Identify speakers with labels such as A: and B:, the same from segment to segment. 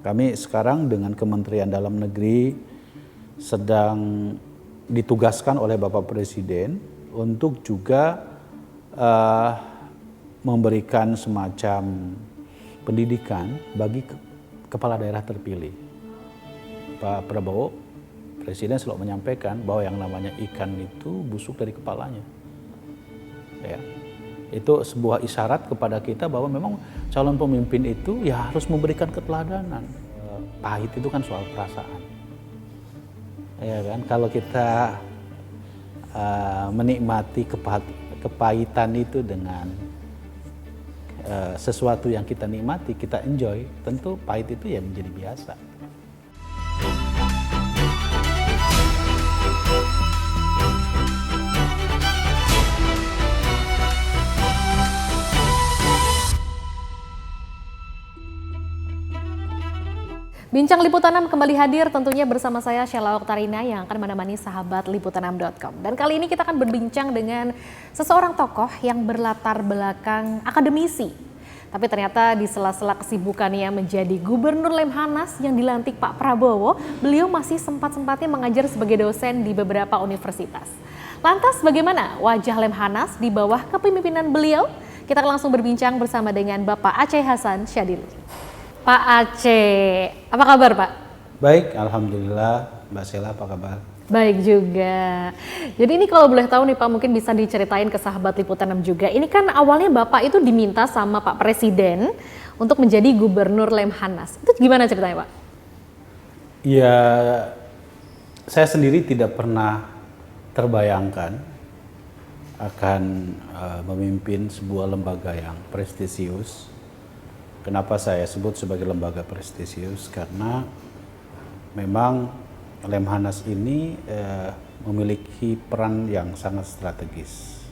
A: Kami sekarang dengan Kementerian Dalam Negeri sedang ditugaskan oleh Bapak Presiden untuk juga memberikan semacam pendidikan bagi kepala daerah terpilih. Pak Prabowo, Presiden selalu menyampaikan bahwa yang namanya ikan itu busuk dari kepalanya. Ya. Itu sebuah isyarat kepada kita bahwa memang calon pemimpin itu ya harus memberikan keteladanan. Pahit itu kan soal perasaan. Ya kan, kalau kita menikmati kepahitan itu dengan sesuatu yang kita nikmati, kita enjoy, tentu pahit itu ya menjadi biasa.
B: Bincang Liputanam kembali hadir tentunya bersama saya Sheila Oktarina yang akan menemani sahabat liputanam.com. Dan kali ini kita akan berbincang dengan seseorang tokoh yang berlatar belakang akademisi. Tapi ternyata di sela-sela kesibukannya menjadi Gubernur Lemhanas yang dilantik Pak Prabowo, beliau masih sempat-sempatnya mengajar sebagai dosen di beberapa universitas. Lantas bagaimana wajah Lemhanas di bawah kepemimpinan beliau? Kita akan langsung berbincang bersama dengan Bapak Aceh Hasan Syadili. Pak Aceh, apa kabar Pak?
A: Baik, Alhamdulillah. Mbak Sheila apa kabar?
B: Baik juga. Jadi ini kalau boleh tahu nih Pak, mungkin bisa diceritain ke sahabat Liputanam juga. Ini kan awalnya Bapak itu diminta sama Pak Presiden untuk menjadi Gubernur Lemhanas. Itu gimana ceritanya Pak?
A: Ya, saya sendiri tidak pernah terbayangkan akan memimpin sebuah lembaga yang prestisius. Kenapa saya sebut sebagai lembaga prestisius? Karena memang Lemhanas ini memiliki peran yang sangat strategis,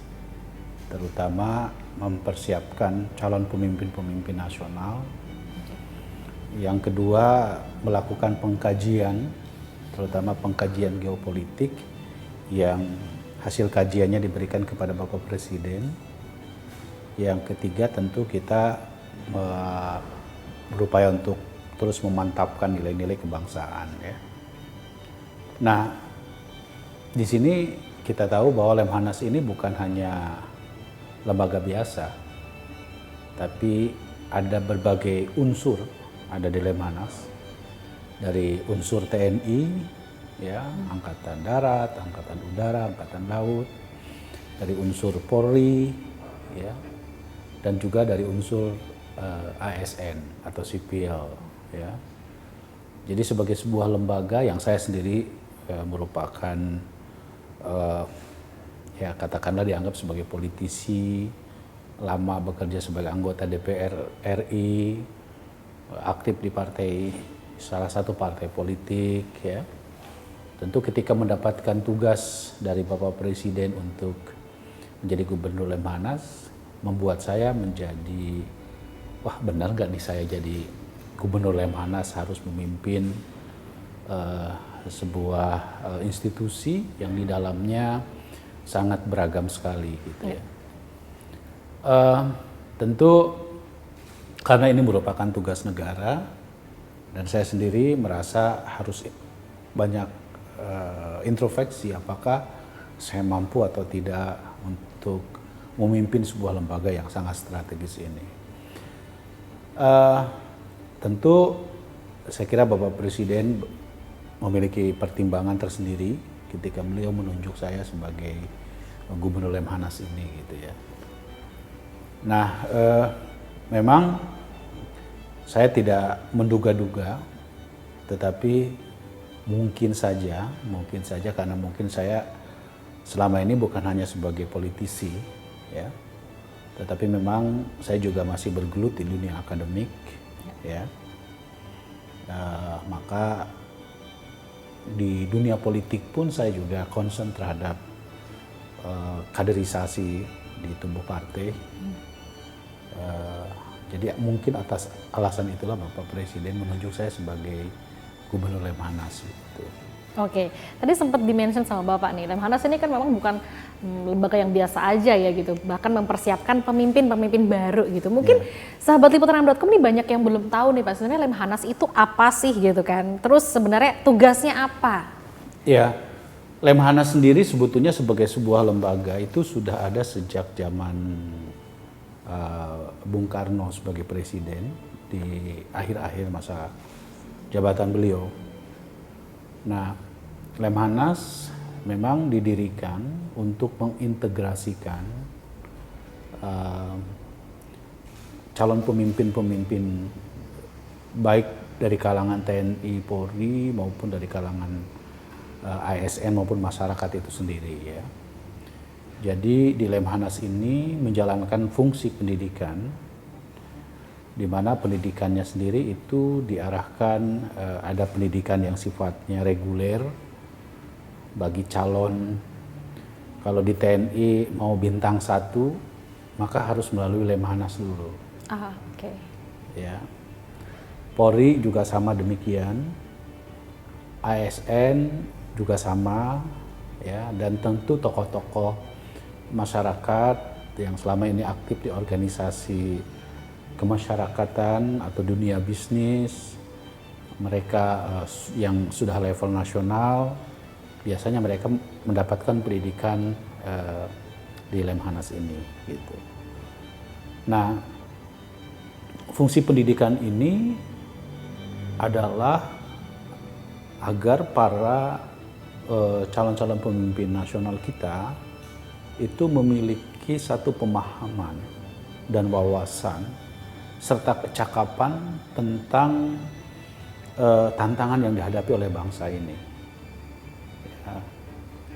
A: terutama mempersiapkan calon pemimpin-pemimpin nasional. Yang kedua, melakukan pengkajian, terutama pengkajian geopolitik yang hasil kajiannya diberikan kepada Bapak Presiden. Yang ketiga, tentu kita berupaya untuk terus memantapkan nilai-nilai kebangsaan ya. Nah, di sini kita tahu bahwa Lemhanas ini bukan hanya lembaga biasa, tapi ada berbagai unsur ada di Lemhanas, dari unsur TNI, ya, Angkatan Darat, Angkatan Udara, Angkatan Laut, dari unsur Polri, ya, dan juga dari unsur ASN atau sipil, ya. Jadi sebagai sebuah lembaga yang saya sendiri merupakan ya katakanlah dianggap sebagai politisi, lama bekerja sebagai anggota DPR RI, aktif di salah satu partai politik, ya. Tentu ketika mendapatkan tugas dari Bapak Presiden untuk menjadi Gubernur Lemhanas, membuat saya menjadi, wah benar nggak nih saya jadi Gubernur Lemhanas harus memimpin sebuah institusi yang di dalamnya sangat beragam sekali gitu ya. Tentu karena ini merupakan tugas negara dan saya sendiri merasa harus banyak introspeksi apakah saya mampu atau tidak untuk memimpin sebuah lembaga yang sangat strategis ini. Tentu saya kira Bapak Presiden memiliki pertimbangan tersendiri ketika beliau menunjuk saya sebagai Gubernur Lemhanas ini gitu ya. Nah, memang saya tidak menduga-duga, tetapi mungkin saja karena mungkin saya selama ini bukan hanya sebagai politisi, ya, tetapi memang saya juga masih bergelut di dunia akademik, ya. Maka di dunia politik pun saya juga concern terhadap kaderisasi di tubuh partai. Jadi mungkin atas alasan itulah Bapak Presiden menunjuk saya sebagai Gubernur Lemhanas gitu.
B: Oke, tadi sempat dimention sama Bapak nih, Lemhanas ini kan memang bukan lembaga yang biasa aja ya gitu, bahkan mempersiapkan pemimpin-pemimpin baru gitu. Mungkin sahabat liputan6.com nih banyak yang belum tahu nih Pak, sebenarnya Lemhanas itu apa sih gitu kan? Terus sebenarnya tugasnya apa?
A: Ya, Lemhanas sendiri sebetulnya sebagai sebuah lembaga itu sudah ada sejak zaman Bung Karno sebagai presiden di akhir-akhir masa jabatan beliau. Nah, Lemhanas memang didirikan untuk mengintegrasikan calon pemimpin-pemimpin baik dari kalangan TNI, Polri maupun dari kalangan ASN maupun masyarakat itu sendiri ya. Jadi di Lemhanas ini menjalankan fungsi pendidikan, di mana pendidikannya sendiri itu diarahkan ada pendidikan yang sifatnya reguler bagi calon. Kalau di TNI mau bintang 1 maka harus melalui Lemhanas dulu.
B: Oke.
A: Ya. Polri juga sama demikian. ASN juga sama ya, dan tentu tokoh-tokoh masyarakat yang selama ini aktif di organisasi kemasyarakatan atau dunia bisnis, mereka yang sudah level nasional, biasanya mereka mendapatkan pendidikan di Lemhanas ini gitu. Nah, fungsi pendidikan ini adalah agar para calon-calon pemimpin nasional kita itu memiliki satu pemahaman dan wawasan serta kecakapan tentang tantangan yang dihadapi oleh bangsa ini. Ya.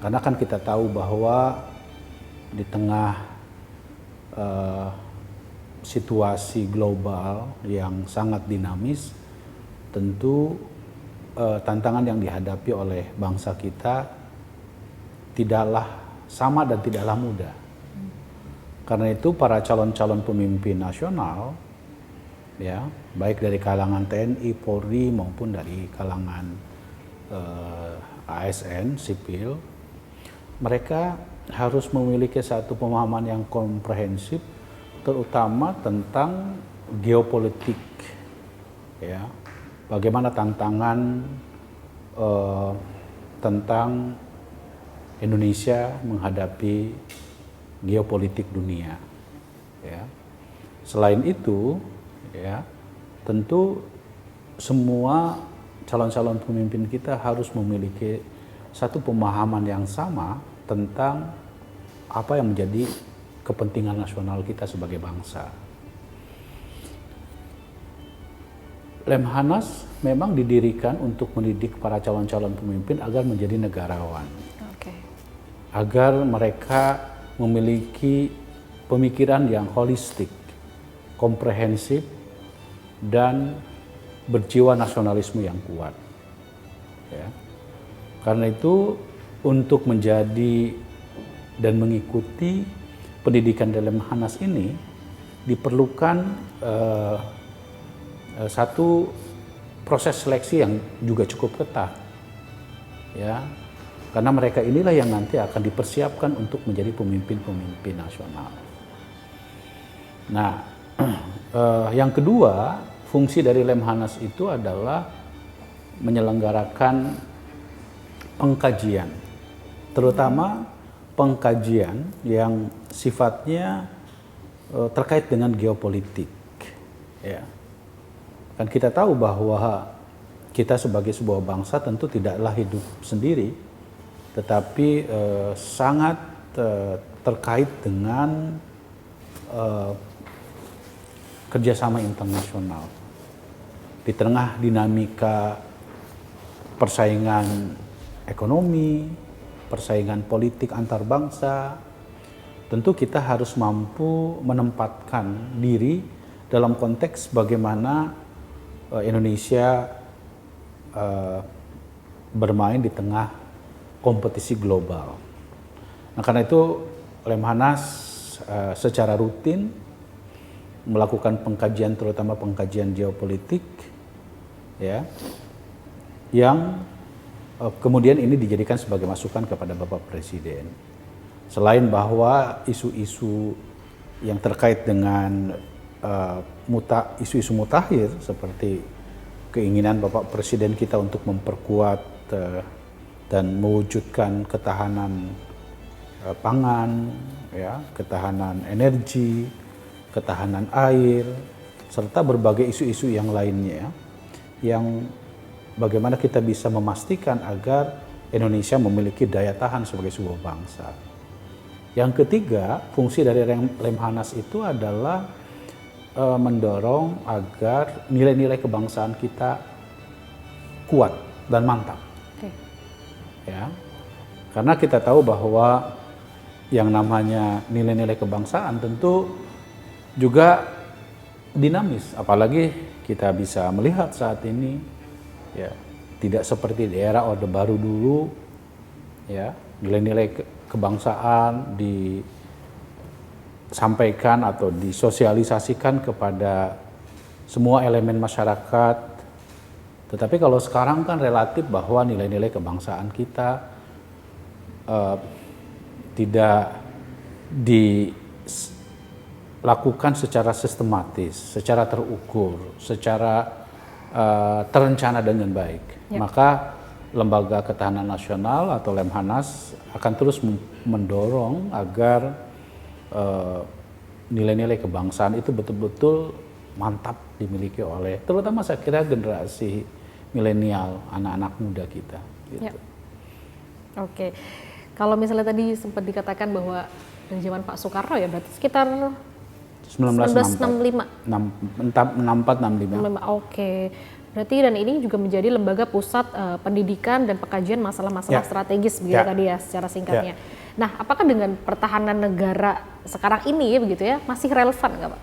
A: Karena kan kita tahu bahwa di tengah situasi global yang sangat dinamis, tentu tantangan yang dihadapi oleh bangsa kita tidaklah sama dan tidaklah mudah. Karena itu para calon-calon pemimpin nasional, ya baik dari kalangan TNI, Polri maupun dari kalangan ASN sipil, mereka harus memiliki satu pemahaman yang komprehensif, terutama tentang geopolitik, ya bagaimana tantangan tentang Indonesia menghadapi geopolitik dunia. Ya. Selain itu, ya tentu semua calon-calon pemimpin kita harus memiliki satu pemahaman yang sama tentang apa yang menjadi kepentingan nasional kita sebagai bangsa. Lemhanas memang didirikan untuk mendidik para calon-calon pemimpin agar menjadi negarawan. Agar mereka memiliki pemikiran yang holistik, komprehensif, dan berjiwa nasionalisme yang kuat. Ya. Karena itu untuk menjadi dan mengikuti pendidikan dalam Lemhanas ini diperlukan satu proses seleksi yang juga cukup ketat. Ya. Karena mereka inilah yang nanti akan dipersiapkan untuk menjadi pemimpin-pemimpin nasional. Nah, yang kedua, fungsi dari Lemhanas itu adalah menyelenggarakan pengkajian, terutama pengkajian yang sifatnya terkait dengan geopolitik. Ya. Kan kita tahu bahwa kita sebagai sebuah bangsa tentu tidaklah hidup sendiri, tetapi sangat terkait dengan kerjasama internasional. Di tengah dinamika persaingan ekonomi, persaingan politik antar bangsa, tentu kita harus mampu menempatkan diri dalam konteks bagaimana Indonesia bermain di tengah kompetisi global. Nah, karena itu Lemhanas secara rutin melakukan pengkajian, terutama pengkajian geopolitik, ya, yang kemudian ini dijadikan sebagai masukan kepada Bapak Presiden. Selain bahwa isu-isu yang terkait dengan isu-isu mutakhir seperti keinginan Bapak Presiden kita untuk memperkuat dan mewujudkan ketahanan pangan, ya, ketahanan energi, ketahanan air, serta berbagai isu-isu yang lainnya, yang bagaimana kita bisa memastikan agar Indonesia memiliki daya tahan sebagai sebuah bangsa. Yang ketiga, fungsi dari Lemhanas itu adalah mendorong agar nilai-nilai kebangsaan kita kuat dan mantap.
B: Oke.
A: Ya, karena kita tahu bahwa yang namanya nilai-nilai kebangsaan tentu juga dinamis, apalagi kita bisa melihat saat ini, ya, tidak seperti di era Orde Baru dulu, ya, nilai-nilai kebangsaan disampaikan atau disosialisasikan kepada semua elemen masyarakat. Tetapi kalau sekarang kan relatif bahwa nilai-nilai kebangsaan kita tidak dilakukan secara sistematis, secara terukur, secara terencana dengan baik.
B: Ya.
A: Maka Lembaga Ketahanan Nasional atau Lemhanas akan terus mendorong agar nilai-nilai kebangsaan itu betul-betul mantap dimiliki oleh, terutama saya kira generasi milenial, anak-anak muda kita. Gitu.
B: Ya. Oke, kalau misalnya tadi sempat dikatakan bahwa dari zaman Pak Soekarno ya berarti sekitar 1965.
A: 64-65.
B: Oke. Berarti dan ini juga menjadi lembaga pusat pendidikan dan pengkajian masalah-masalah strategis begitu tadi ya secara singkatnya. Nah, apakah dengan pertahanan negara sekarang ini begitu ya masih relevan nggak Pak?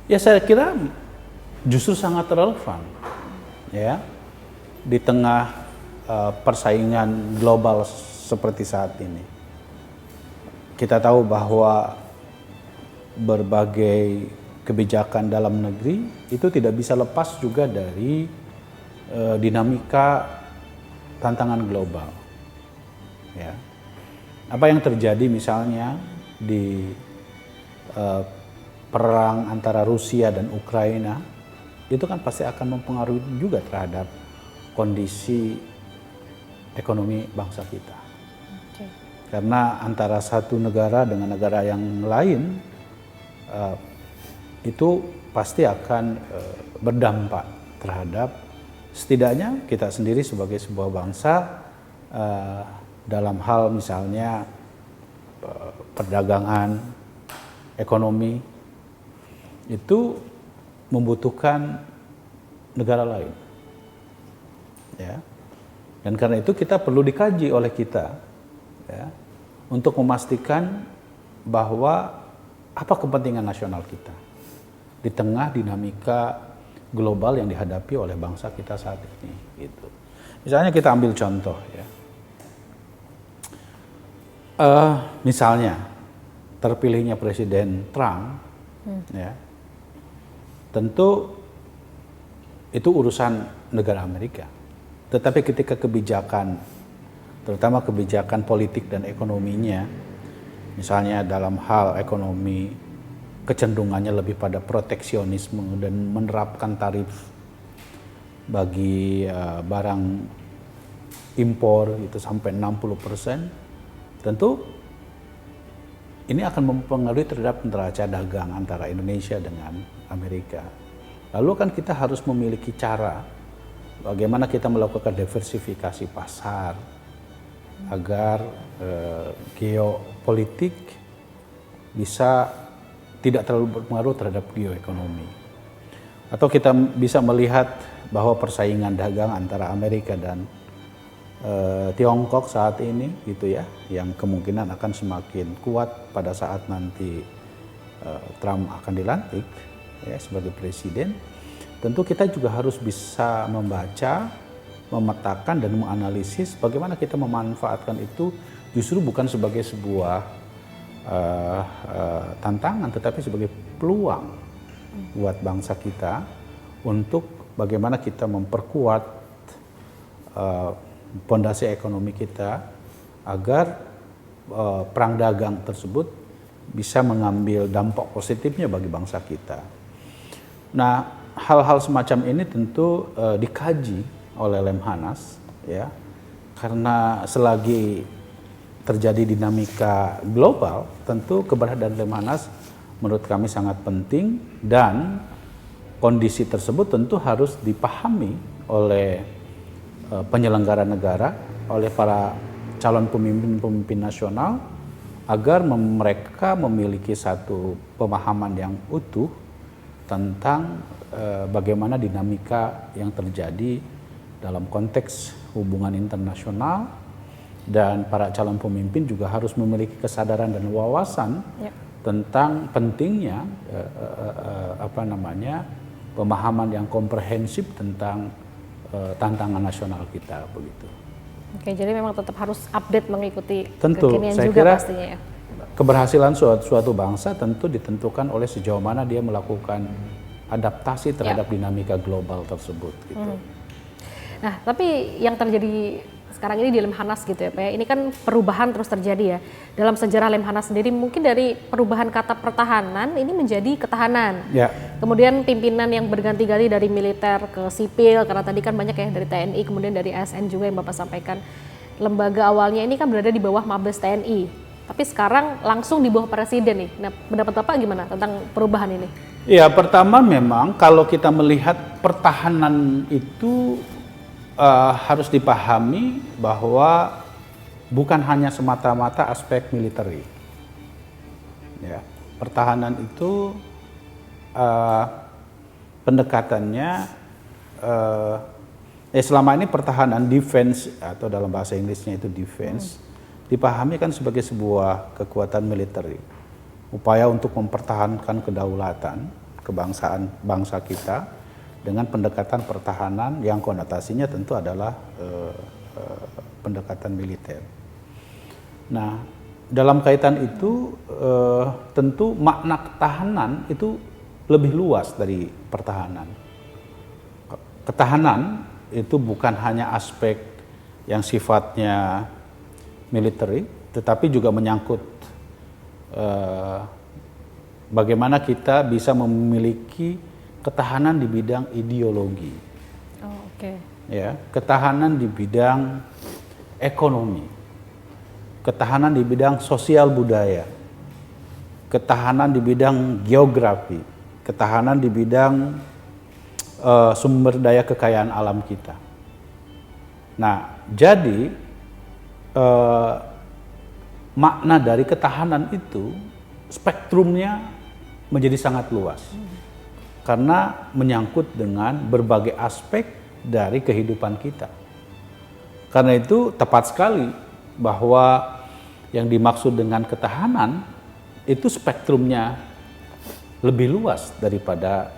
A: Ya saya kira justru sangat relevan, ya, di tengah persaingan global seperti saat ini. Kita tahu bahwa berbagai kebijakan dalam negeri itu tidak bisa lepas juga dari dinamika tantangan global. Ya. Apa yang terjadi misalnya di perang antara Rusia dan Ukraina itu kan pasti akan mempengaruhi juga terhadap kondisi ekonomi bangsa kita.
B: Okay.
A: Karena antara satu negara dengan negara yang lain itu pasti akan berdampak terhadap setidaknya kita sendiri sebagai sebuah bangsa dalam hal misalnya perdagangan, ekonomi itu membutuhkan negara lain, ya. Dan karena itu kita perlu dikaji oleh kita, ya, untuk memastikan bahwa apa kepentingan nasional kita di tengah dinamika global yang dihadapi oleh bangsa kita saat ini. Gitu. Misalnya kita ambil contoh, ya. Misalnya terpilihnya Presiden Trump, ya, tentu itu urusan negara Amerika. Tetapi ketika kebijakan, terutama kebijakan politik dan ekonominya, misalnya dalam hal ekonomi kecenderungannya lebih pada proteksionisme dan menerapkan tarif bagi barang impor itu sampai 60%, tentu ini akan mempengaruhi terhadap neraca dagang antara Indonesia dengan Amerika. Lalu kan kita harus memiliki cara bagaimana kita melakukan diversifikasi pasar agar geopolitik bisa tidak terlalu berpengaruh terhadap geoekonomi. Atau kita bisa melihat bahwa persaingan dagang antara Amerika dan Tiongkok saat ini gitu ya, yang kemungkinan akan semakin kuat pada saat nanti Trump akan dilantik ya sebagai presiden. Tentu kita juga harus bisa membaca, memetakan dan menganalisis bagaimana kita memanfaatkan itu justru bukan sebagai sebuah tantangan, tetapi sebagai peluang buat bangsa kita untuk bagaimana kita memperkuat pondasi ekonomi kita agar perang dagang tersebut bisa mengambil dampak positifnya bagi bangsa kita. Nah, hal-hal semacam ini tentu dikaji oleh Lemhanas, ya, karena selagi terjadi dinamika global, tentu keberadaan Lemhanas menurut kami sangat penting, dan kondisi tersebut tentu harus dipahami oleh penyelenggara negara, oleh para calon pemimpin nasional, agar mereka memiliki satu pemahaman yang utuh tentang bagaimana dinamika yang terjadi dalam konteks hubungan internasional, dan para calon pemimpin juga harus memiliki kesadaran dan wawasan tentang pentingnya pemahaman yang komprehensif tentang tantangan nasional kita, begitu.
B: Oke, jadi memang tetap harus update mengikuti
A: tentu,
B: kekinian
A: saya
B: juga
A: kira
B: pastinya ya.
A: Keberhasilan suatu bangsa tentu ditentukan oleh sejauh mana dia melakukan adaptasi terhadap dinamika global tersebut, gitu.
B: Nah, tapi yang terjadi sekarang ini di Lemhanas gitu ya Pak ya, ini kan perubahan terus terjadi ya. Dalam sejarah Lemhanas sendiri mungkin dari perubahan kata pertahanan ini menjadi ketahanan.
A: Ya.
B: Kemudian pimpinan yang berganti-ganti dari militer ke sipil, karena tadi kan banyak ya dari TNI, kemudian dari ASN juga yang Bapak sampaikan. Lembaga awalnya ini kan berada di bawah Mabes TNI, tapi sekarang langsung di bawah Presiden nih. Nah, pendapat Bapak gimana tentang perubahan ini?
A: Ya, pertama memang kalau kita melihat pertahanan itu harus dipahami bahwa bukan hanya semata-mata aspek militer. Ya, pertahanan itu pendekatannya selama ini pertahanan, defense, atau dalam bahasa Inggrisnya itu defense, dipahami kan sebagai sebuah kekuatan militer, upaya untuk mempertahankan kedaulatan kebangsaan bangsa kita dengan pendekatan pertahanan yang konotasinya tentu adalah pendekatan militer. Nah, dalam kaitan itu tentu makna ketahanan itu lebih luas dari pertahanan. Ketahanan itu bukan hanya aspek yang sifatnya militer, tetapi juga menyangkut bagaimana kita bisa memiliki ketahanan di bidang ideologi, ya, ketahanan di bidang ekonomi, ketahanan di bidang sosial budaya, ketahanan di bidang geografi, ketahanan di bidang sumber daya kekayaan alam kita. Nah, jadi makna dari ketahanan itu spektrumnya menjadi sangat luas. Karena menyangkut dengan berbagai aspek dari kehidupan kita. Karena itu tepat sekali bahwa yang dimaksud dengan ketahanan itu spektrumnya lebih luas daripada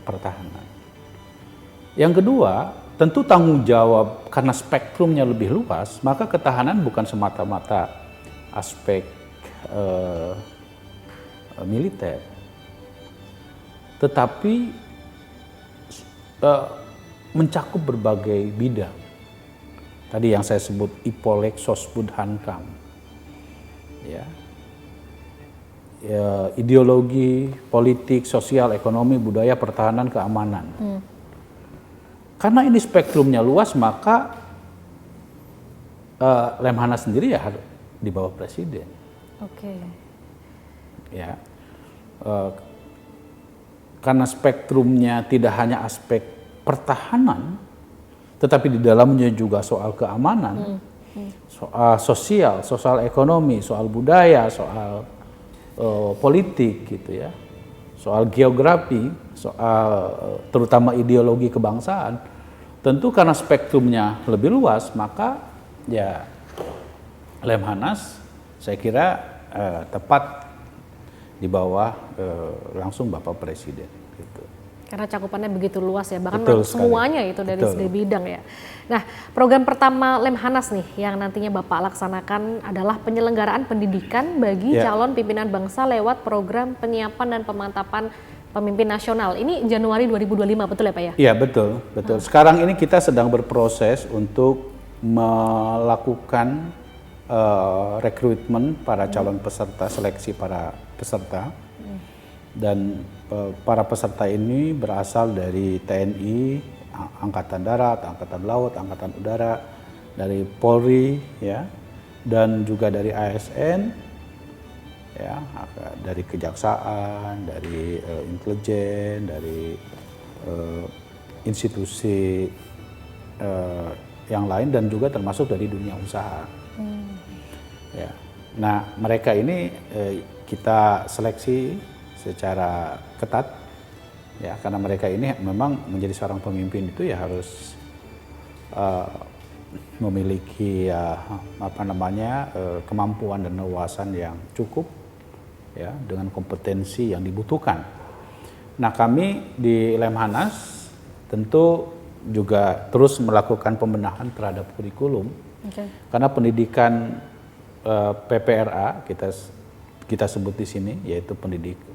A: pertahanan. Yang kedua, tentu tanggung jawab karena spektrumnya lebih luas, maka ketahanan bukan semata-mata aspek militer, tetapi mencakup berbagai bidang. Tadi yang saya sebut Ipolek, Sosbud, Hankam, ya, ideologi, politik, sosial, ekonomi, budaya, pertahanan, keamanan. Karena ini spektrumnya luas, maka Lemhanas sendiri ya harus di bawah Presiden. Ya. Karena spektrumnya tidak hanya aspek pertahanan, tetapi di dalamnya juga soal keamanan, soal sosial ekonomi, soal budaya, soal politik, gitu ya, soal geografi, soal terutama ideologi kebangsaan. Tentu karena spektrumnya lebih luas, maka ya Lemhanas saya kira tepat di bawah langsung Bapak Presiden, gitu.
B: Karena cakupannya begitu luas ya, bahkan
A: sekali.
B: semuanya itu dari segi bidang ya. Nah, program pertama Lemhanas nih yang nantinya Bapak laksanakan adalah penyelenggaraan pendidikan bagi calon pimpinan bangsa lewat program penyiapan dan pemantapan pemimpin nasional. Ini Januari 2025, betul ya Pak ya?
A: Iya, betul, betul. Sekarang ini kita sedang berproses untuk melakukan rekrutmen para calon peserta, seleksi para peserta. Dan para peserta ini berasal dari TNI, Angkatan Darat, Angkatan Laut, Angkatan Udara, dari Polri, ya, dan juga dari ASN, ya, dari Kejaksaan, dari intelijen, dari institusi yang lain, dan juga termasuk dari dunia usaha. Ya. Nah, mereka ini kita seleksi secara ketat, ya, karena mereka ini memang menjadi seorang pemimpin itu ya harus memiliki kemampuan dan wawasan yang cukup, ya, dengan kompetensi yang dibutuhkan. Nah, kami di Lemhanas tentu juga terus melakukan pembenahan terhadap kurikulum, karena pendidikan PPRA kita sebut di sini, yaitu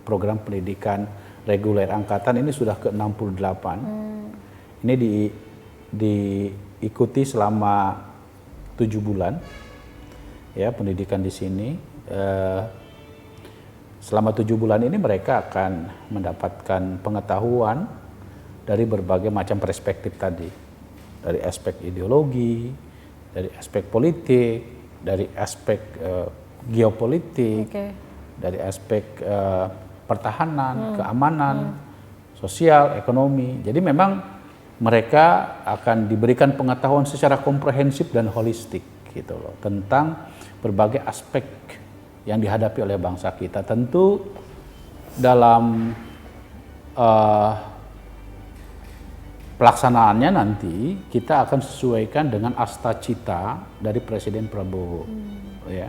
A: program pendidikan reguler angkatan ini sudah ke-68. Ini diikuti selama 7 bulan, ya, pendidikan di sini. Selama 7 bulan ini mereka akan mendapatkan pengetahuan dari berbagai macam perspektif tadi, dari aspek ideologi, dari aspek politik, dari aspek geopolitik, dari aspek pertahanan, keamanan, sosial, ekonomi. Jadi memang mereka akan diberikan pengetahuan secara komprehensif dan holistik, gitu loh, tentang berbagai aspek yang dihadapi oleh bangsa kita. Tentu dalam pelaksanaannya nanti kita akan sesuaikan dengan asta cita dari Presiden Prabowo. Ya.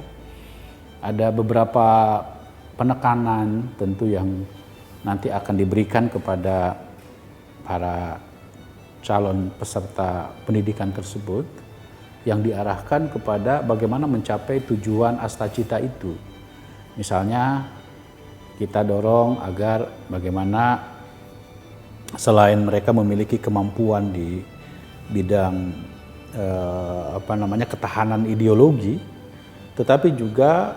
A: Ada beberapa penekanan tentu yang nanti akan diberikan kepada para calon peserta pendidikan tersebut, yang diarahkan kepada bagaimana mencapai tujuan asta cita itu. Misalnya kita dorong agar bagaimana selain mereka memiliki kemampuan di bidang ketahanan ideologi, tetapi juga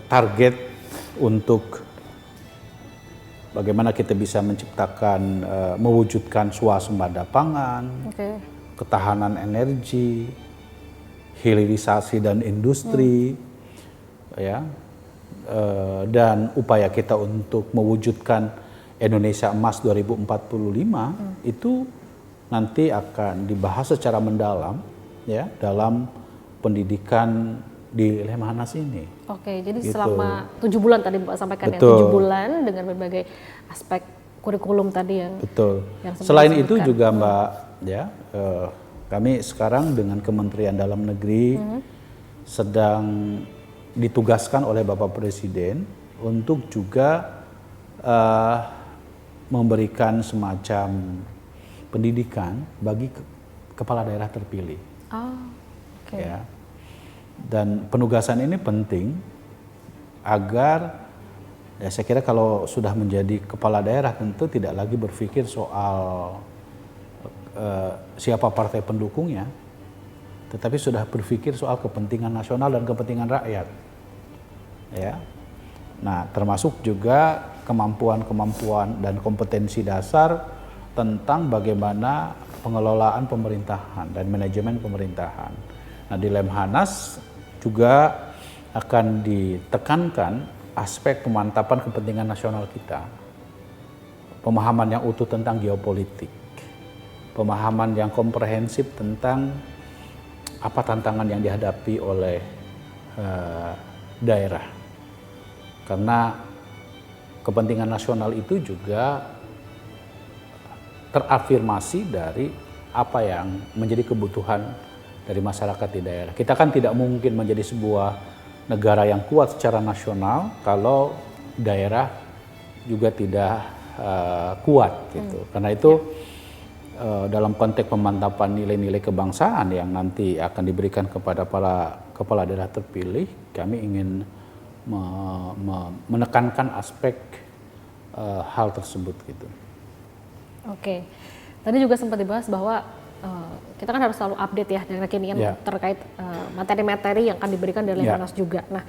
A: target untuk bagaimana kita bisa menciptakan, mewujudkan swasembada pangan, ketahanan energi, hilirisasi dan industri, ya, dan upaya kita untuk mewujudkan Indonesia Emas 2045 itu nanti akan dibahas secara mendalam, ya, dalam pendidikan di Lemhanas ini.
B: Oke, jadi
A: gitu.
B: Selama 7 bulan tadi Bapak sampaikan.
A: Betul.
B: Ya, 7 bulan dengan berbagai aspek kurikulum tadi yang.
A: Betul.
B: Yang
A: selain itu juga Mbak, ya, kami sekarang dengan Kementerian Dalam Negeri sedang ditugaskan oleh Bapak Presiden untuk juga memberikan semacam pendidikan bagi kepala daerah terpilih. Ya. Dan penugasan ini penting agar, ya, saya kira kalau sudah menjadi kepala daerah tentu tidak lagi berpikir soal siapa partai pendukungnya, tetapi sudah berpikir soal kepentingan nasional dan kepentingan rakyat. Ya. Nah, termasuk juga kemampuan-kemampuan dan kompetensi dasar tentang bagaimana pengelolaan pemerintahan dan manajemen pemerintahan. Nah, di Lemhanas juga akan ditekankan aspek pemantapan kepentingan nasional kita, pemahaman yang utuh tentang geopolitik, pemahaman yang komprehensif tentang apa tantangan yang dihadapi oleh daerah. Karena kepentingan nasional itu juga terafirmasi dari apa yang menjadi kebutuhan dari masyarakat di daerah. Kita kan tidak mungkin menjadi sebuah negara yang kuat secara nasional kalau daerah juga tidak kuat, gitu. Karena itu dalam konteks pemantapan nilai-nilai kebangsaan yang nanti akan diberikan kepada para kepala daerah terpilih, kami ingin menekankan aspek hal tersebut gitu.
B: Oke, tadi juga sempat dibahas bahwa kita kan harus selalu update ya dengan kekinian terkait materi-materi yang akan diberikan dari Lemhanas juga. Nah,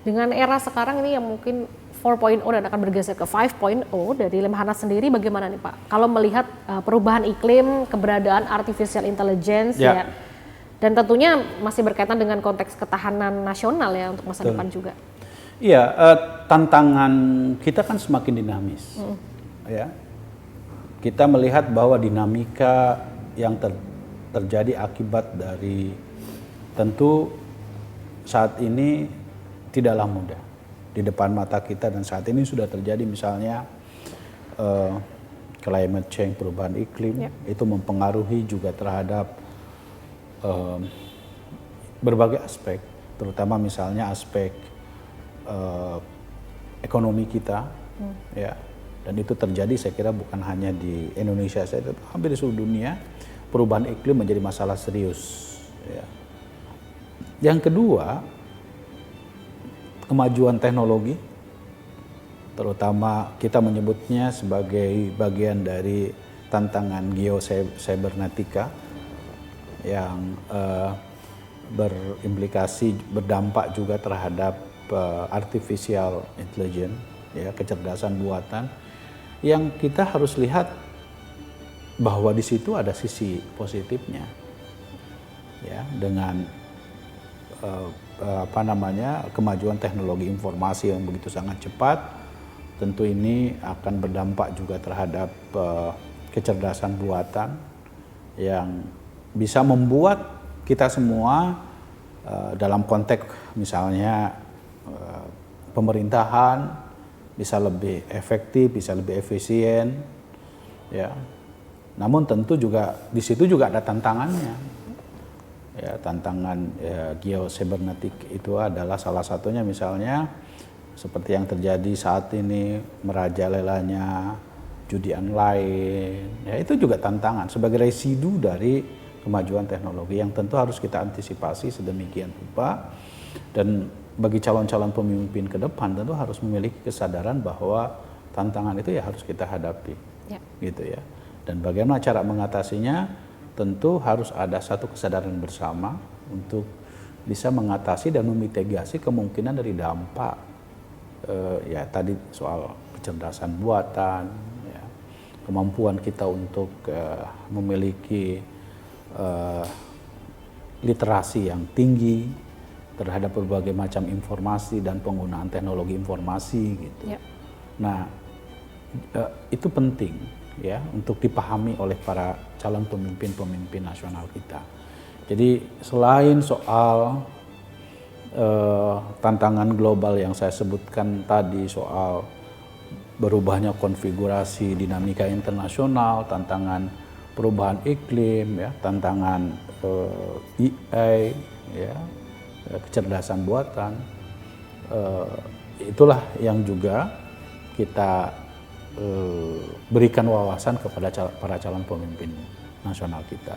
B: dengan era sekarang ini yang mungkin 4.0 dan akan bergeser ke 5.0 dari Lemhanas sendiri, bagaimana nih Pak? Kalau melihat perubahan iklim, keberadaan artificial intelligence ya, dan tentunya masih berkaitan dengan konteks ketahanan nasional ya untuk masa depan juga.
A: Iya, tantangan kita kan semakin dinamis, ya. Kita melihat bahwa dinamika yang terjadi akibat dari tentu saat ini tidaklah mudah di depan mata kita, dan saat ini sudah terjadi misalnya climate change, perubahan iklim, itu mempengaruhi juga terhadap berbagai aspek, terutama misalnya aspek ekonomi kita, ya, dan itu terjadi saya kira bukan hanya di Indonesia saja, hampir di seluruh dunia perubahan iklim menjadi masalah serius. Ya. Yang kedua, kemajuan teknologi, terutama kita menyebutnya sebagai bagian dari tantangan geocybernetika yang berimplikasi, berdampak juga terhadap artificial intelligence, ya, kecerdasan buatan, yang kita harus lihat bahwa di situ ada sisi positifnya, ya, dengan kemajuan teknologi informasi yang begitu sangat cepat, tentu ini akan berdampak juga terhadap kecerdasan buatan yang bisa membuat kita semua dalam konteks misalnya pemerintahan bisa lebih efektif, bisa lebih efisien, ya. Namun tentu juga di situ juga ada tantangannya. Ya, tantangan geocybernetik itu adalah salah satunya misalnya seperti yang terjadi saat ini, merajalelanya judi online. Ya, itu juga tantangan sebagai residu dari kemajuan teknologi yang tentu harus kita antisipasi sedemikian rupa, dan bagi calon-calon pemimpin ke depan tentu harus memiliki kesadaran bahwa tantangan itu ya harus kita hadapi, gitu ya. Dan bagaimana cara mengatasinya, tentu harus ada satu kesadaran bersama untuk bisa mengatasi dan memitigasi kemungkinan dari dampak ya tadi soal kecerdasan buatan, ya, kemampuan kita untuk memiliki literasi yang tinggi terhadap berbagai macam informasi dan penggunaan teknologi informasi gitu. Nah, itu penting ya untuk dipahami oleh para calon pemimpin nasional kita. Jadi selain soal tantangan global yang saya sebutkan tadi, soal berubahnya konfigurasi dinamika internasional, tantangan perubahan iklim, ya, tantangan AI, ya, kecerdasan buatan, itulah yang juga kita berikan wawasan kepada para calon pemimpin nasional kita.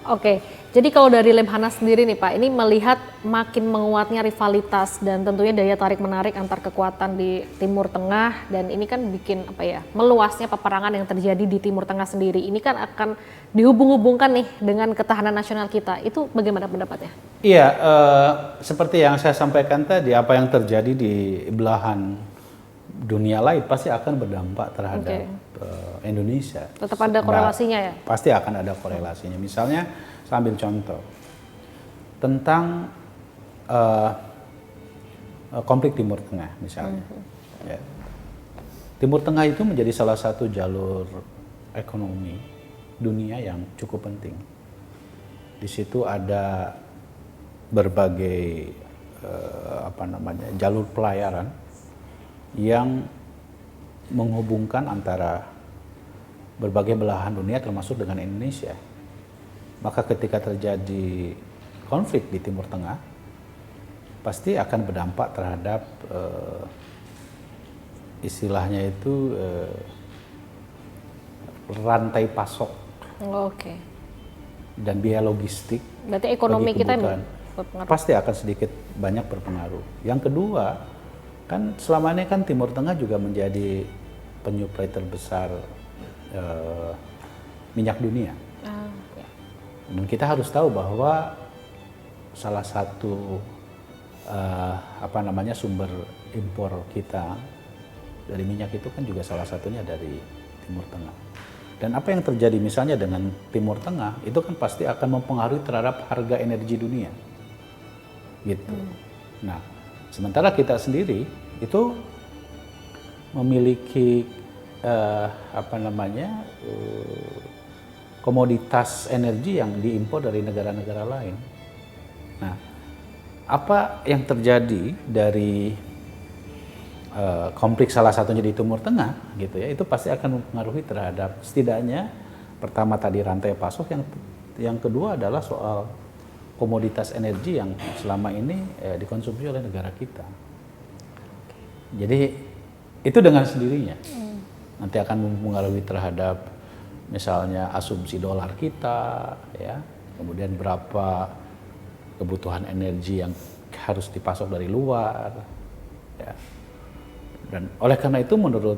B: Oke, jadi kalau dari Lemhanas sendiri nih Pak, ini melihat makin menguatnya rivalitas dan tentunya daya tarik menarik antar kekuatan di Timur Tengah, dan ini kan bikin meluasnya peperangan yang terjadi di Timur Tengah sendiri. Ini kan akan dihubung-hubungkan nih dengan ketahanan nasional kita. Itu bagaimana pendapatnya?
A: Iya, seperti yang saya sampaikan tadi, apa yang terjadi di belahan dunia lain pasti akan berdampak terhadap Indonesia.
B: Tetap ada korelasinya ya?
A: Pasti akan ada korelasinya. Misalnya, saya ambil contoh tentang konflik Timur Tengah misalnya. Ya. Timur Tengah itu menjadi salah satu jalur ekonomi dunia yang cukup penting. Di situ ada berbagai jalur pelayaran yang menghubungkan antara berbagai belahan dunia termasuk dengan Indonesia. Maka ketika terjadi konflik di Timur Tengah, pasti akan berdampak terhadap istilahnya itu rantai pasok. Dan biaya logistik.
B: Berarti ekonomi kita
A: pasti akan sedikit banyak berpengaruh. Yang kedua, kan selama ini kan Timur Tengah juga menjadi penyuplai terbesar minyak dunia.
B: Ya.
A: Dan kita harus tahu bahwa salah satu sumber impor kita dari minyak itu kan juga salah satunya dari Timur Tengah. Dan apa yang terjadi misalnya dengan Timur Tengah itu kan pasti akan mempengaruhi terhadap harga energi dunia, gitu. Nah, sementara kita sendiri itu memiliki komoditas energi yang diimpor dari negara-negara lain. Nah, apa yang terjadi dari konflik salah satunya di Timur Tengah, gitu ya, itu pasti akan mempengaruhi terhadap setidaknya pertama tadi rantai pasok, yang kedua adalah soal komoditas energi yang selama ini dikonsumsi oleh negara kita. Jadi itu dengan sendirinya nanti akan mempengaruhi terhadap misalnya asumsi dolar kita, ya, kemudian berapa kebutuhan energi yang harus dipasok dari luar, ya. Dan oleh karena itu menurut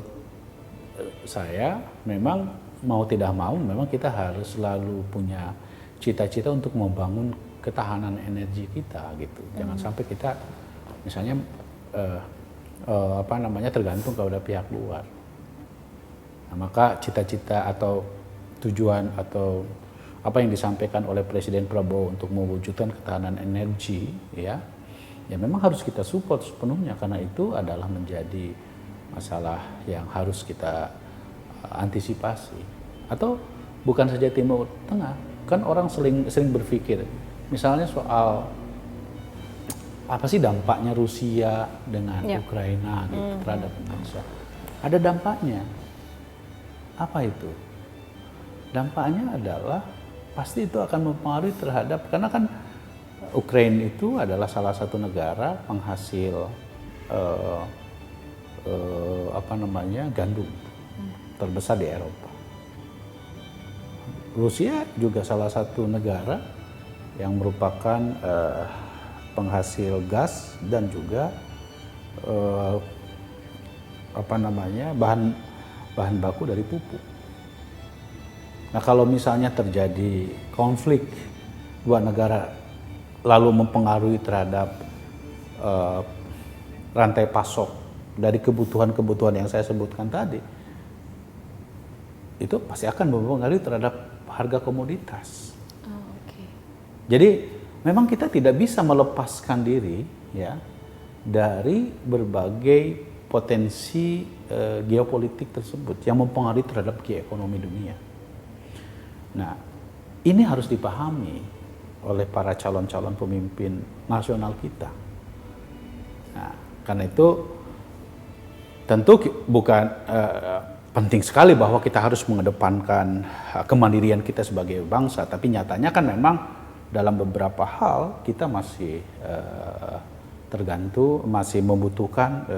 A: saya memang mau tidak mau memang kita harus selalu punya cita-cita untuk membangun ketahanan energi kita, gitu. Jangan sampai kita misalnya tergantung kepada pihak luar. Nah, maka cita-cita atau tujuan atau apa yang disampaikan oleh Presiden Prabowo untuk mewujudkan ketahanan energi, ya memang harus kita support sepenuhnya, karena itu adalah menjadi masalah yang harus kita antisipasi. Atau bukan saja Timur Tengah, kan orang sering berpikir misalnya soal apa sih dampaknya Rusia dengan Ukraina gitu terhadap Indonesia. Ada dampaknya. Apa itu? Dampaknya adalah pasti itu akan mempengaruhi terhadap, karena kan Ukraina itu adalah salah satu negara penghasil gandum terbesar di Eropa. Rusia juga salah satu negara yang merupakan penghasil gas dan juga bahan baku dari pupuk. Nah, kalau misalnya terjadi konflik dua negara lalu mempengaruhi terhadap rantai pasok dari kebutuhan-kebutuhan yang saya sebutkan tadi, itu pasti akan mempengaruhi terhadap harga komoditas. Jadi memang kita tidak bisa melepaskan diri, ya, dari berbagai potensi geopolitik tersebut yang mempengaruhi terhadap geoekonomi dunia. Nah, ini harus dipahami oleh para calon-calon pemimpin nasional kita. Nah, karena itu tentu bukan penting sekali bahwa kita harus mengedepankan kemandirian kita sebagai bangsa, tapi nyatanya kan memang dalam beberapa hal kita masih masih membutuhkan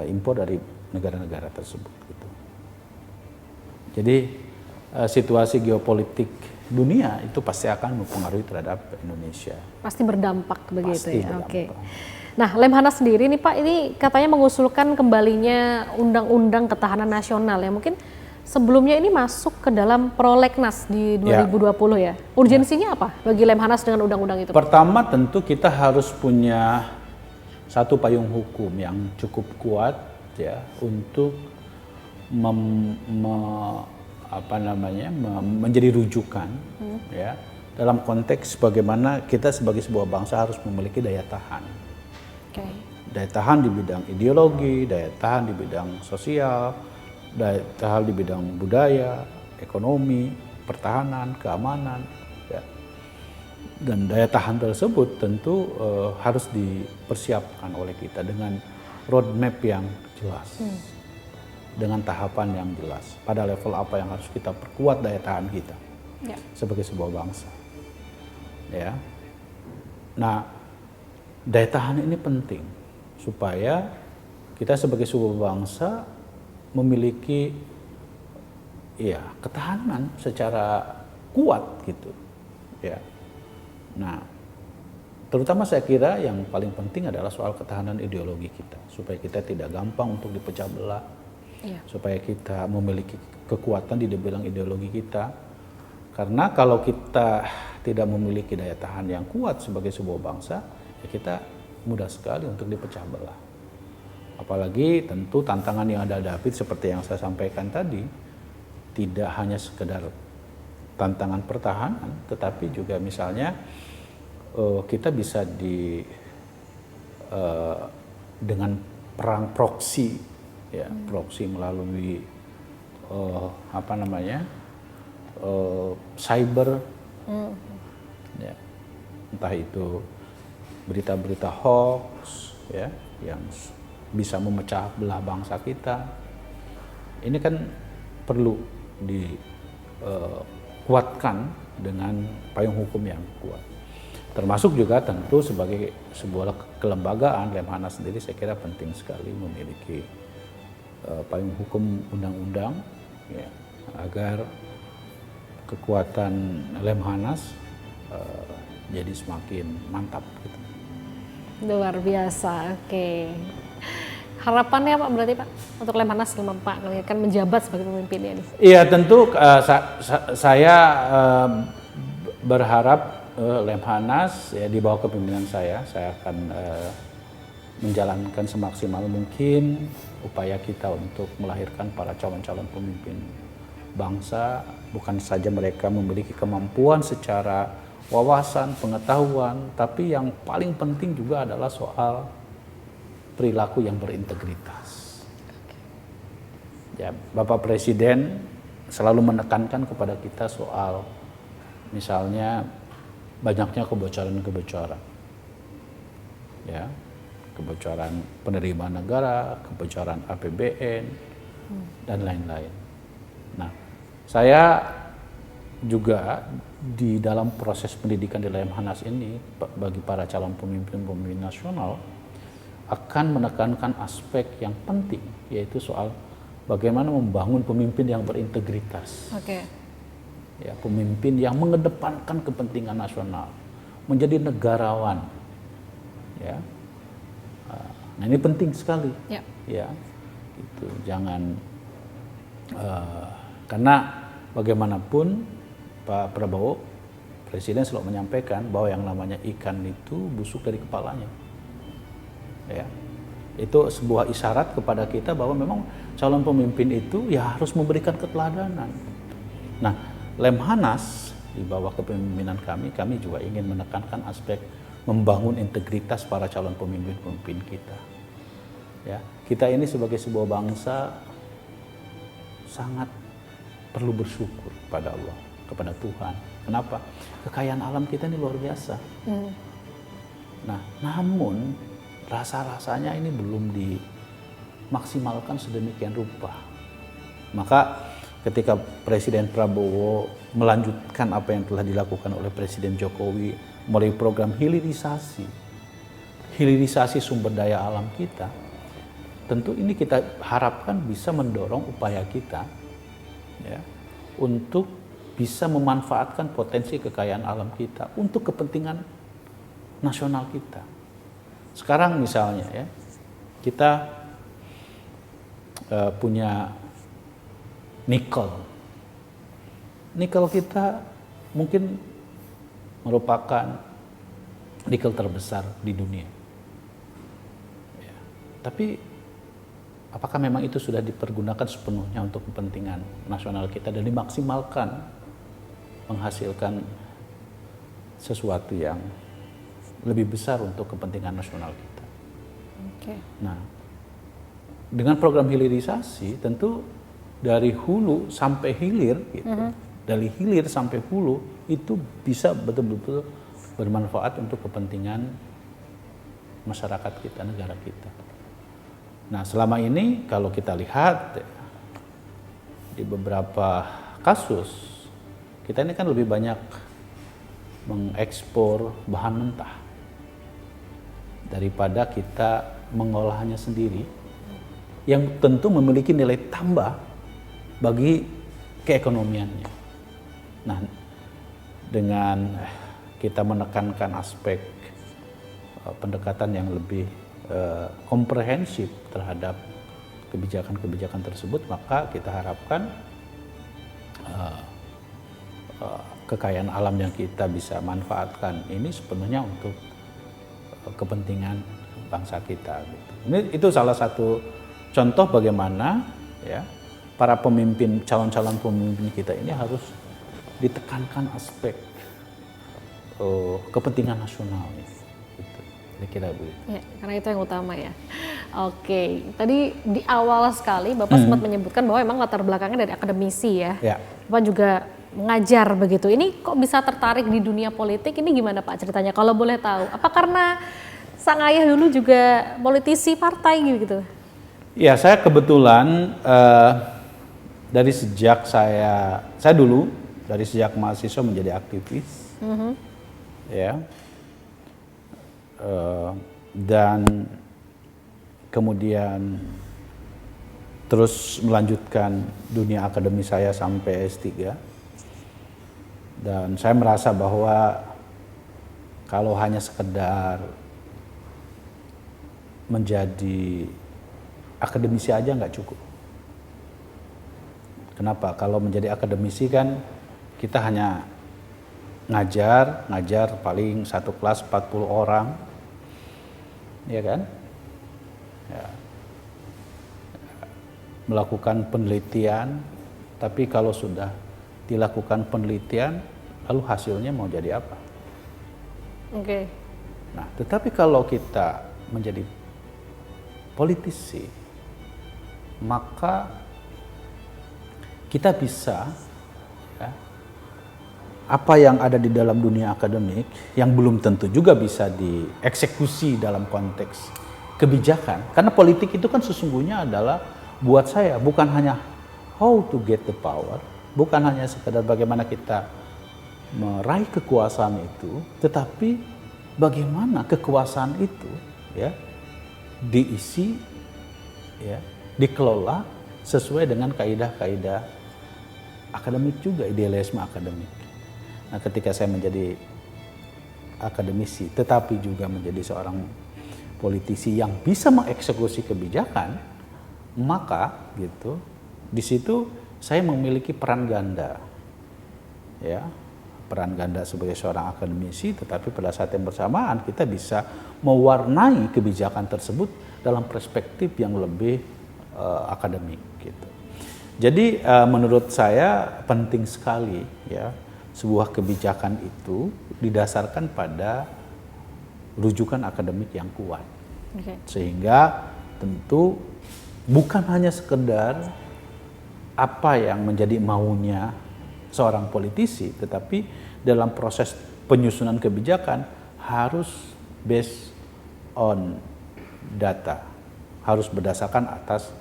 A: impor dari negara-negara tersebut, gitu. Jadi situasi geopolitik dunia itu pasti akan mempengaruhi terhadap Indonesia.
B: Pasti berdampak begitu,
A: pasti
B: ya.
A: berdampak.
B: Oke. Nah, Lemhanas sendiri nih Pak, ini katanya mengusulkan kembalinya Undang-Undang Ketahanan Nasional yang mungkin sebelumnya ini masuk ke dalam prolegnas di 2020 ya. Urgensinya apa bagi Lemhanas dengan undang-undang itu?
A: Pertama tentu kita harus punya satu payung hukum yang cukup kuat, ya, untuk menjadi rujukan, ya, dalam konteks bagaimana kita sebagai sebuah bangsa harus memiliki daya tahan. Daya tahan di bidang ideologi, daya tahan di bidang sosial, daya tahan di bidang budaya, ekonomi, pertahanan, keamanan, ya. Dan daya tahan tersebut tentu harus dipersiapkan oleh kita dengan roadmap yang jelas, dengan tahapan yang jelas, pada level apa yang harus kita perkuat daya tahan kita sebagai sebuah bangsa, ya. Nah, daya tahan ini penting supaya kita sebagai sebuah bangsa memiliki, ya, ketahanan secara kuat, gitu, ya. Nah, Terutama saya kira yang paling penting adalah soal ketahanan ideologi kita, supaya kita tidak gampang untuk dipecah belah, supaya kita memiliki kekuatan di bidang ideologi kita. Karena kalau kita tidak memiliki daya tahan yang kuat sebagai sebuah bangsa, ya kita mudah sekali untuk dipecah belah. Apalagi tentu tantangan yang ada hadapi seperti yang saya sampaikan tadi, tidak hanya sekedar tantangan pertahanan, tetapi juga misalnya kita bisa dengan perang proksi, ya, proksi melalui cyber, ya, entah itu berita-berita hoax, ya, yang bisa memecah belah bangsa kita. Ini kan perlu dikuatkan dengan payung hukum yang kuat. Termasuk juga tentu sebagai sebuah kelembagaan, Lemhanas sendiri saya kira penting sekali memiliki payung hukum undang-undang, ya, agar kekuatan Lemhanas jadi semakin mantap gitu.
B: Luar biasa, oke. Harapannya Pak berarti Pak untuk Lemhanas selama Pak akan menjabat sebagai pemimpinnya ini?
A: Iya tentu saya berharap Lemhanas, ya, di bawah kepemimpinan saya akan menjalankan semaksimal mungkin upaya kita untuk melahirkan para calon-calon pemimpin bangsa. Bukan saja mereka memiliki kemampuan secara wawasan, pengetahuan, tapi yang paling penting juga adalah soal perilaku yang berintegritas. Ya, Bapak Presiden selalu menekankan kepada kita soal misalnya banyaknya kebocoran-kebocoran, ya, kebocoran penerimaan negara, kebocoran APBN, dan lain-lain. Nah, saya juga di dalam proses pendidikan di Lemhanas ini bagi para calon pemimpin-pemimpin nasional akan menekankan aspek yang penting, yaitu soal bagaimana membangun pemimpin yang berintegritas. Ya, pemimpin yang mengedepankan kepentingan nasional, menjadi negarawan, ya. Nah ini penting sekali, ya, gitu. Jangan karena bagaimanapun Pak Prabowo Presiden selalu menyampaikan bahwa yang namanya ikan itu busuk dari kepalanya, ya. Itu sebuah isyarat kepada kita bahwa memang calon pemimpin itu ya harus memberikan keteladanan. Nah, Lemhanas di bawah kepemimpinan kami juga ingin menekankan aspek membangun integritas para calon pemimpin-pemimpin kita. Ya, kita ini sebagai sebuah bangsa sangat perlu bersyukur kepada Allah, kepada Tuhan. Kenapa? Kekayaan alam kita ini luar biasa. Nah, namun rasa-rasanya ini belum dimaksimalkan sedemikian rupa. Maka ketika Presiden Prabowo melanjutkan apa yang telah dilakukan oleh Presiden Jokowi melalui program hilirisasi sumber daya alam kita, tentu ini kita harapkan bisa mendorong upaya kita, ya, untuk bisa memanfaatkan potensi kekayaan alam kita untuk kepentingan nasional kita. Sekarang misalnya, ya, kita punya nikel kita mungkin merupakan nikel terbesar di dunia, ya. Tapi apakah memang itu sudah dipergunakan sepenuhnya untuk kepentingan nasional kita dan dimaksimalkan menghasilkan sesuatu yang lebih besar untuk kepentingan nasional kita? Nah, dengan program hilirisasi tentu dari hulu sampai hilir, gitu. Dari hilir sampai hulu itu bisa betul-betul bermanfaat untuk kepentingan masyarakat kita, negara kita. Nah, selama ini kalau kita lihat di beberapa kasus, kita ini kan lebih banyak mengekspor bahan mentah daripada kita mengolahnya sendiri, yang tentu memiliki nilai tambah bagi keekonomiannya. Nah, dengan kita menekankan aspek pendekatan yang lebih komprehensif terhadap kebijakan-kebijakan tersebut, maka kita harapkan kekayaan alam yang kita bisa manfaatkan ini sepenuhnya untuk kepentingan bangsa kita. Gitu. Itu salah satu contoh bagaimana ya para pemimpin, calon-calon pemimpin kita ini harus ditekankan aspek kepentingan nasional. Gitu. Kira-kira begitu.
B: Ya, karena itu yang utama ya. Oke, tadi di awal sekali Bapak sempat menyebutkan bahwa memang latar belakangnya dari akademisi ya. Bapak juga mengajar begitu. Ini kok bisa tertarik di dunia politik? Ini gimana Pak ceritanya? Kalau boleh tahu, apa karena sang ayah dulu juga politisi partai gitu?
A: Ya, saya kebetulan dari sejak saya dulu dari sejak mahasiswa menjadi aktivis, ya, dan kemudian terus melanjutkan dunia akademi saya sampai S3. Dan saya merasa bahwa kalau hanya sekedar menjadi akademisi aja nggak cukup. Kenapa? Kalau menjadi akademisi kan kita hanya ngajar paling satu kelas 40 orang, ya kan? Ya. Melakukan penelitian, tapi kalau sudah dilakukan penelitian, lalu hasilnya mau jadi apa?
B: Oke.
A: Nah, tetapi kalau kita menjadi politisi, maka kita bisa ya, apa yang ada di dalam dunia akademik yang belum tentu juga bisa dieksekusi dalam konteks kebijakan. Karena politik itu kan sesungguhnya adalah buat saya bukan hanya how to get the power, bukan hanya sekedar bagaimana kita meraih kekuasaan itu, tetapi bagaimana kekuasaan itu ya diisi, ya, dikelola sesuai dengan kaidah-kaidah akademik juga, idealisme akademik. Nah, ketika saya menjadi akademisi, tetapi juga menjadi seorang politisi yang bisa mengeksekusi kebijakan, maka gitu, di situ saya memiliki peran ganda, ya. Peran ganda sebagai seorang akademisi, tetapi pada saat yang bersamaan kita bisa mewarnai kebijakan tersebut dalam perspektif yang lebih akademik gitu. Jadi menurut saya penting sekali ya sebuah kebijakan itu didasarkan pada rujukan akademik yang kuat. Sehingga tentu bukan hanya sekedar apa yang menjadi maunya seorang politisi, tetapi dalam proses penyusunan kebijakan harus based on data, harus berdasarkan atas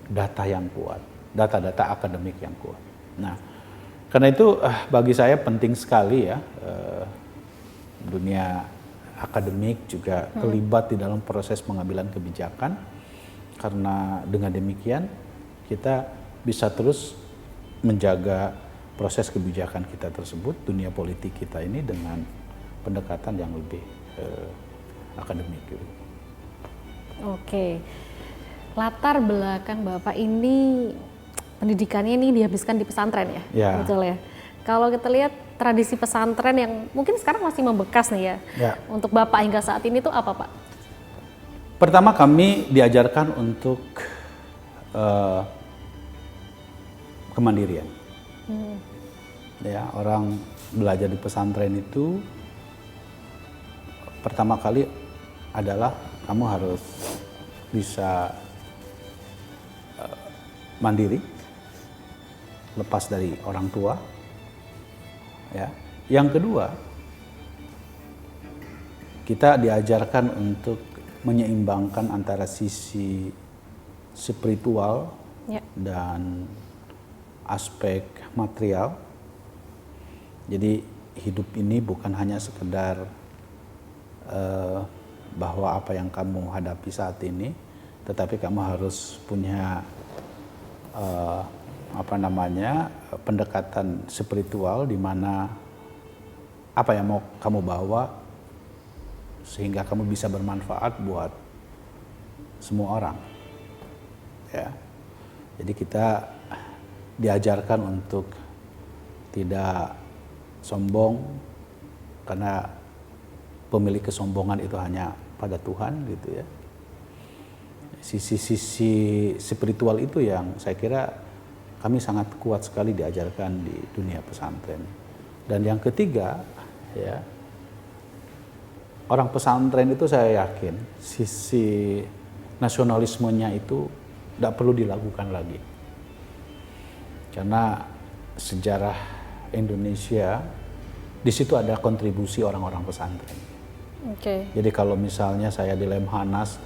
A: data yang kuat, data-data akademik yang kuat. Nah, karena itu bagi saya penting sekali ya dunia akademik juga terlibat di dalam proses pengambilan kebijakan, karena dengan demikian kita bisa terus menjaga proses kebijakan kita tersebut, dunia politik kita ini dengan pendekatan yang lebih akademik.
B: Oke, latar belakang Bapak ini pendidikannya ini dihabiskan di pesantren ya, betul ya. Kalau kita lihat tradisi pesantren yang mungkin sekarang masih membekas nih ya, untuk Bapak hingga saat ini tuh apa Pak?
A: Pertama kami diajarkan untuk kemandirian. Ya, orang belajar di pesantren itu pertama kali adalah kamu harus bisa mandiri, lepas dari orang tua. Ya. Yang kedua, kita diajarkan untuk menyeimbangkan antara sisi spiritual dan aspek material. Jadi hidup ini bukan hanya sekedar bahwa apa yang kamu hadapi saat ini, tetapi kamu harus punya pendekatan spiritual di mana apa yang mau kamu bawa sehingga kamu bisa bermanfaat buat semua orang. Ya. Jadi kita diajarkan untuk tidak sombong, karena pemilik kesombongan itu hanya pada Tuhan gitu ya. Sisi-sisi spiritual itu yang saya kira kami sangat kuat sekali diajarkan di dunia pesantren. Dan yang ketiga, ya, orang pesantren itu saya yakin sisi nasionalismenya itu tidak perlu dilakukan lagi. Karena sejarah Indonesia di situ ada kontribusi orang-orang pesantren.
B: Oke.
A: Jadi kalau misalnya saya di Lemhanas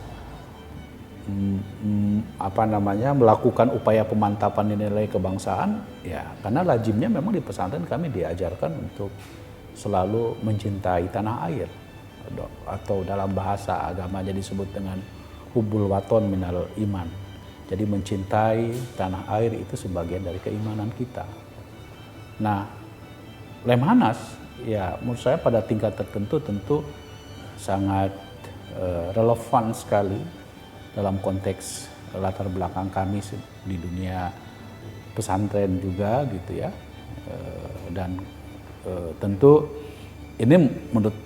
A: melakukan upaya pemantapan nilai kebangsaan, ya karena lazimnya memang di pesantren kami diajarkan untuk selalu mencintai tanah air, atau dalam bahasa agamanya disebut dengan hubbul waton minal iman. Jadi mencintai tanah air itu sebagian dari keimanan kita. Nah, Lemhanas ya menurut saya pada tingkat tertentu tentu sangat relevan sekali dalam konteks latar belakang kami di dunia pesantren juga gitu ya. Dan tentu ini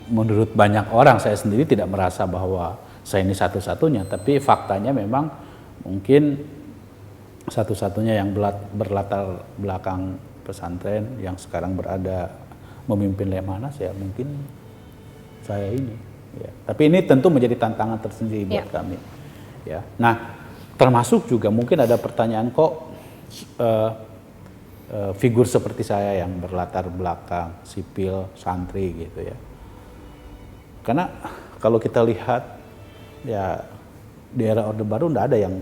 A: menurut banyak orang, saya sendiri tidak merasa bahwa saya ini satu-satunya, tapi faktanya memang mungkin satu-satunya yang berlatar belakang pesantren yang sekarang berada memimpin Lemhanas ya mungkin saya ini. Ya. Tapi ini tentu menjadi tantangan tersendiri buat kami. Ya. Nah, termasuk juga mungkin ada pertanyaan kok figur seperti saya yang berlatar belakang sipil, santri gitu ya. Karena kalau kita lihat ya di era Orde Baru tidak ada yang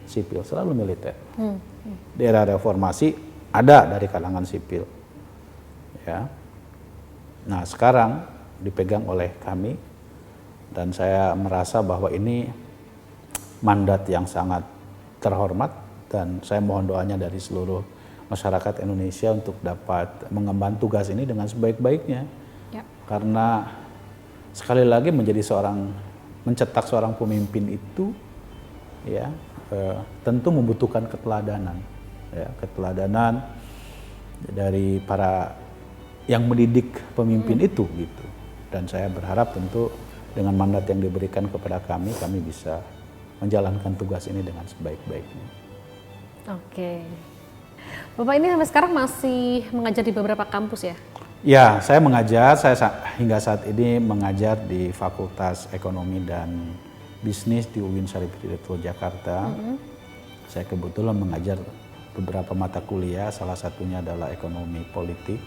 A: sipil, selalu militer. Di era reformasi ada dari kalangan sipil. Ya. Nah, sekarang dipegang oleh kami dan saya merasa bahwa ini mandat yang sangat terhormat dan saya mohon doanya dari seluruh masyarakat Indonesia untuk dapat mengemban tugas ini dengan sebaik-baiknya. Yep. Karena sekali lagi mencetak seorang pemimpin itu ya tentu membutuhkan keteladanan, ya, keteladanan dari para yang mendidik pemimpin itu gitu. Dan saya berharap tentu dengan mandat yang diberikan kepada kami bisa menjalankan tugas ini dengan sebaik-baiknya.
B: Oke. Bapak ini sampai sekarang masih mengajar di beberapa kampus ya?
A: Ya, saya mengajar, hingga saat ini mengajar di Fakultas Ekonomi dan Bisnis di UIN Syarif Hidayatullah Jakarta. Saya kebetulan mengajar beberapa mata kuliah, salah satunya adalah ekonomi politik.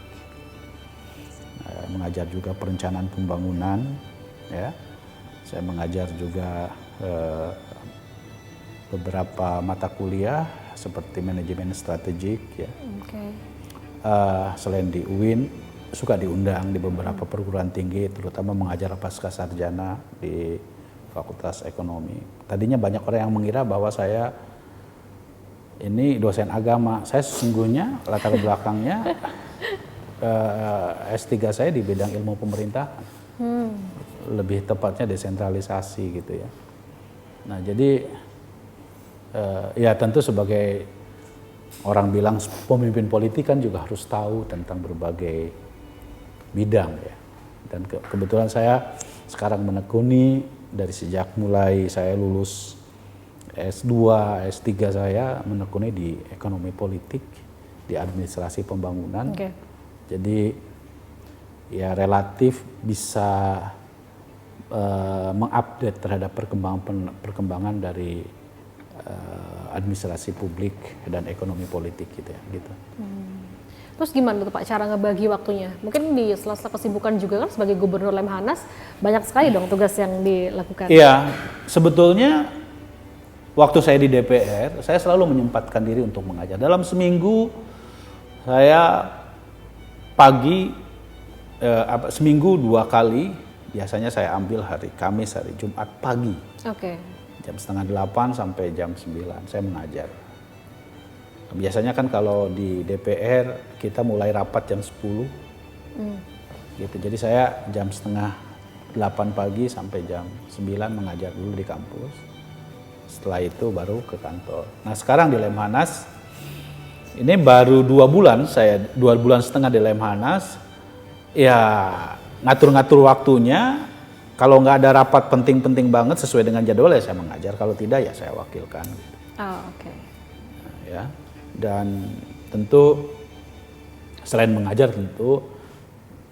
A: Mengajar juga perencanaan pembangunan, ya. Saya mengajar juga beberapa mata kuliah seperti manajemen strategik, ya. Okay. Selain di UIN, suka diundang di beberapa perguruan tinggi, terutama mengajar pasca sarjana di Fakultas Ekonomi. Tadinya banyak orang yang mengira bahwa saya ini dosen agama. Saya sesungguhnya latar belakangnya S3 saya di bidang ilmu pemerintahan. Lebih tepatnya desentralisasi gitu ya. Nah, jadi ya tentu sebagai orang bilang pemimpin politik kan juga harus tahu tentang berbagai bidang ya. Dan kebetulan saya sekarang menekuni dari sejak mulai saya lulus S2, S3 saya menekuni di ekonomi politik, di administrasi pembangunan. Okay. Jadi ya relatif bisa mengupdate terhadap perkembangan dari administrasi publik dan ekonomi politik gitu ya. Gitu.
B: Terus gimana tuh Pak cara ngebagi waktunya? Mungkin di sela-sela kesibukan juga kan sebagai Gubernur Lemhanas banyak sekali dong tugas yang dilakukan.
A: Iya, sebetulnya waktu saya di DPR saya selalu menyempatkan diri untuk mengajar. Dalam seminggu saya pagi seminggu 2 kali, biasanya saya ambil hari Kamis, hari Jumat pagi. Oke. Jam 7:30 sampai jam 9 saya mengajar. Biasanya kan kalau di DPR kita mulai rapat jam 10. Gitu. Jadi saya jam 7:30 8 pagi sampai jam 9 mengajar dulu di kampus. Setelah itu baru ke kantor. Nah sekarang di Lemhanas, ini baru 2 bulan, saya 2 bulan setengah di Lemhanas, ya ngatur-ngatur waktunya, kalau nggak ada rapat penting-penting banget sesuai dengan jadwal ya saya mengajar, kalau tidak ya saya wakilkan. Gitu.
B: Oh, oke.
A: Nah, ya, dan tentu selain mengajar tentu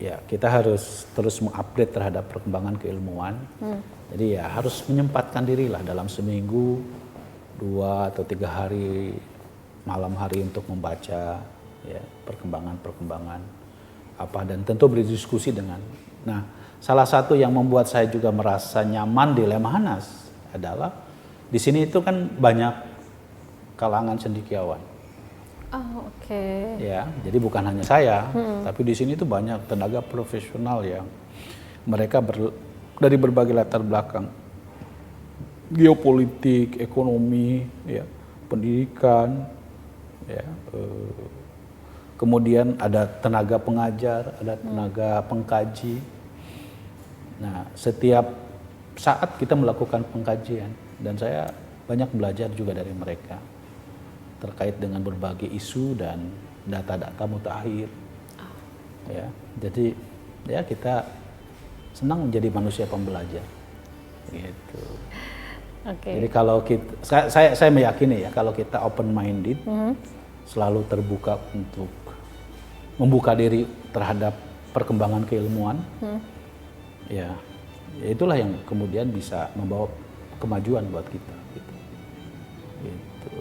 A: ya kita harus terus mengupdate terhadap perkembangan keilmuan. Jadi ya harus menyempatkan diri lah dalam seminggu 2 atau 3 hari malam hari untuk membaca ya perkembangan apa dan tentu berdiskusi dengan. Nah, salah satu yang membuat saya juga merasa nyaman di Lemhanas adalah di sini itu kan banyak kalangan cendekiawan.
B: Oh, oke.
A: Ya, jadi bukan hanya saya, tapi di sini itu banyak tenaga profesional yang mereka dari berbagai latar belakang, geopolitik, ekonomi, ya, pendidikan, ya, kemudian ada tenaga pengajar, ada tenaga pengkaji. Nah, setiap saat kita melakukan pengkajian dan saya banyak belajar juga dari mereka terkait dengan berbagai isu dan data-data mutakhir. Ya, jadi ya kita senang menjadi manusia pembelajar. Gitu.
B: Oke.
A: Jadi kalau kita, saya meyakini ya kalau kita open minded, selalu terbuka untuk membuka diri terhadap perkembangan keilmuan, ya itulah yang kemudian bisa membawa kemajuan buat kita. Gitu.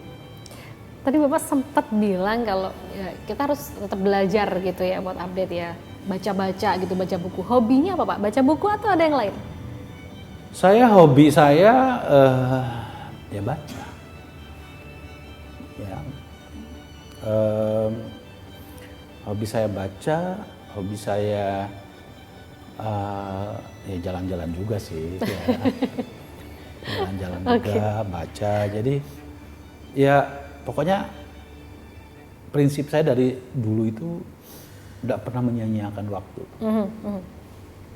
B: Tadi Bapak sempat bilang kalau ya, kita harus tetap belajar gitu ya buat update ya, baca-baca gitu, baca buku. Hobinya apa Pak? Baca buku atau ada yang lain?
A: Hobi saya ya baca. Ya. Hobi saya baca, hobi saya ya jalan-jalan juga sih. Ya. Jalan-jalan juga, baca. Jadi ya pokoknya prinsip saya dari dulu itu tidak pernah menyia-nyiakan waktu.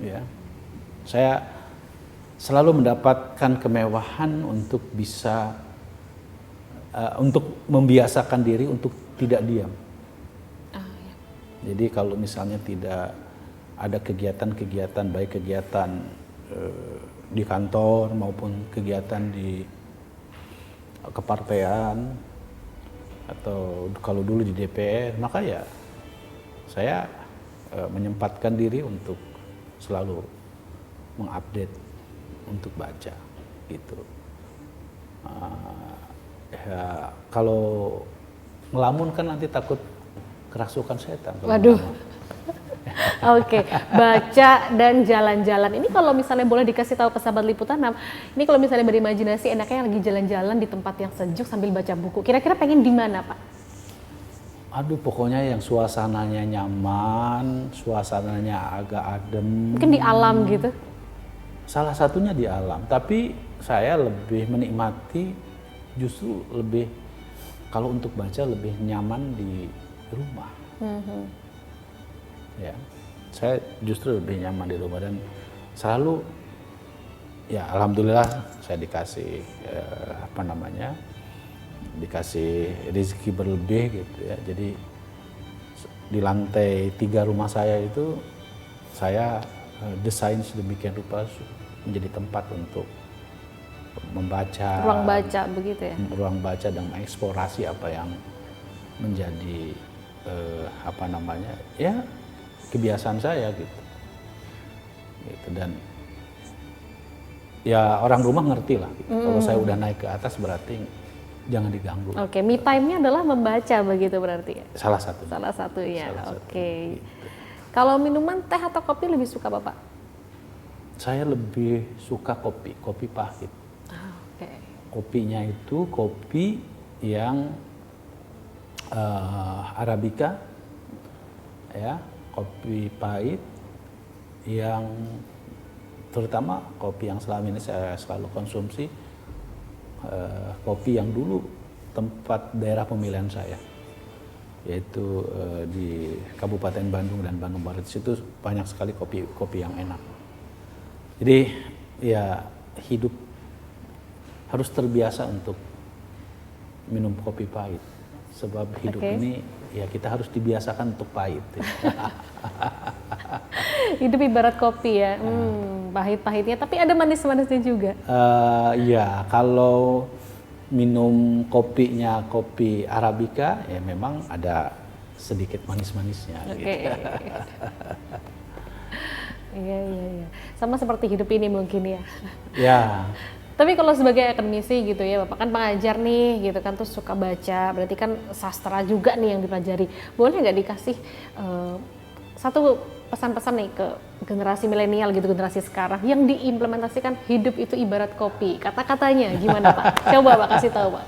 A: Ya, saya selalu mendapatkan kemewahan untuk bisa untuk membiasakan diri untuk tidak diam.
B: Ya.
A: Jadi kalau misalnya tidak ada kegiatan-kegiatan baik kegiatan di kantor maupun kegiatan di kepartean atau kalau dulu di DPR, maka ya saya menyempatkan diri untuk selalu mengupdate untuk baca gitu. Ya, kalau ngelamun kan nanti takut kerasukan setan.
B: Waduh. Oke, baca dan jalan-jalan. Ini kalau misalnya boleh dikasih tahu ke sahabat Liputan, ini kalau misalnya berimajinasi enaknya lagi jalan-jalan di tempat yang sejuk sambil baca buku. Kira-kira pengen di mana, Pak?
A: Aduh, pokoknya yang suasananya nyaman, suasananya agak adem.
B: Mungkin di alam gitu.
A: Salah satunya di alam, tapi saya lebih menikmati justru lebih kalau untuk baca lebih nyaman di rumah. Ya, saya justru lebih nyaman di rumah dan selalu ya alhamdulillah saya dikasih dikasih rezeki berlebih gitu ya. Jadi di lantai 3 rumah saya itu saya desain sedemikian rupa menjadi tempat untuk membaca,
B: Ruang baca begitu ya.
A: Ruang baca dan mengeksplorasi apa yang menjadi ya kebiasaan saya gitu dan ya orang rumah ngerti lah gitu. Kalau saya udah naik ke atas berarti jangan diganggu.
B: Oke, me time-nya adalah membaca begitu berarti ya?
A: Salah satu.
B: Salah satunya, oke.
A: Gitu.
B: Kalau minuman teh atau kopi lebih suka Bapak?
A: Saya lebih suka kopi pahit.
B: Oke.
A: Kopinya itu kopi yang Arabica, ya, kopi pahit yang terutama kopi yang selama ini saya selalu konsumsi, kopi yang dulu tempat daerah pemilihan saya, yaitu di Kabupaten Bandung dan Bandung Barat. Situ banyak sekali kopi yang enak. Jadi ya hidup harus terbiasa untuk minum kopi pahit. Sebab hidup ini ya kita harus dibiasakan untuk pahit.
B: Hidup ibarat kopi ya, pahit-pahitnya tapi ada manis-manisnya juga.
A: Ya kalau minum kopinya kopi Arabica ya memang ada sedikit manis-manisnya. Gitu.
B: Iya. Sama seperti hidup ini mungkin ya.
A: Ya.
B: Tapi kalau sebagai akademisi gitu ya, Bapak kan pengajar nih gitu kan, terus suka baca, berarti kan sastra juga nih yang dipelajari. Boleh nggak dikasih satu pesan-pesan nih ke generasi milenial gitu, generasi sekarang yang diimplementasikan hidup itu ibarat kopi. Kata-katanya gimana Pak? Coba Pak kasih tahu Pak.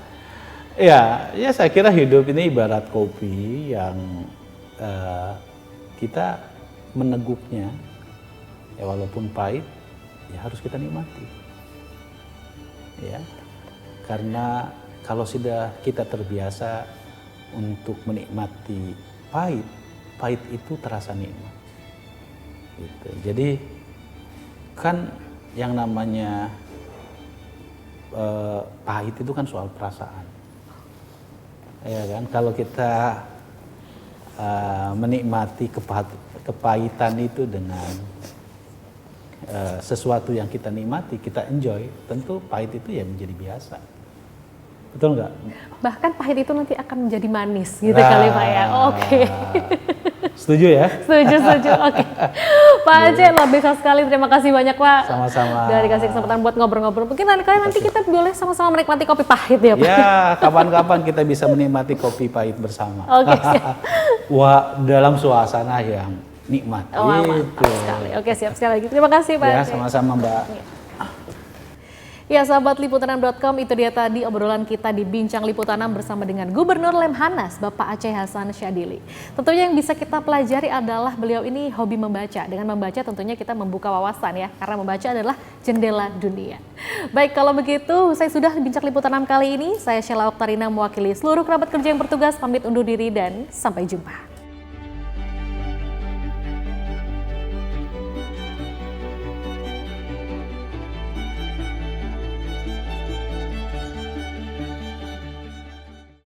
A: Ya saya kira hidup ini ibarat kopi yang kita meneguknya, ya walaupun pahit, ya harus kita nikmati. Ya, karena kalau sudah kita terbiasa untuk menikmati pahit itu terasa nikmat. Gitu. Jadi kan yang namanya pahit itu kan soal perasaan. Ya kan, kalau kita menikmati kepahitan itu dengan sesuatu yang kita nikmati, kita enjoy, tentu pahit itu ya menjadi biasa. Betul nggak?
B: Bahkan pahit itu nanti akan menjadi manis gitu kali Pak ya. Oke.
A: Setuju ya?
B: Setuju. Oke. Pak Aceh, luar biasa sekali. Terima kasih banyak Pak.
A: Sama-sama.
B: Udah dikasih kesempatan buat ngobrol-ngobrol. Mungkin nanti kita boleh sama-sama menikmati kopi pahit ya Pak.
A: Ya, kapan-kapan kita bisa menikmati kopi pahit bersama.
B: Oke, siap.
A: Wah, dalam suasana yang nikmat.
B: Mantap sekali. Oke, siap sekali lagi. Terima kasih Pak.
A: Ya, sama-sama Mbak.
B: Ya, sahabat Liputan6.com, itu dia tadi obrolan kita di Bincang Liputan 6 bersama dengan Gubernur Lemhanas, Bapak Aceh Hasan Syadili. Tentunya yang bisa kita pelajari adalah beliau ini hobi membaca. Dengan membaca tentunya kita membuka wawasan ya, karena membaca adalah jendela dunia. Baik, kalau begitu saya sudah Bincang Liputan 6 kali ini. Saya Sheila Oktarina mewakili seluruh kerabat kerja yang bertugas, pamit undur diri dan sampai jumpa.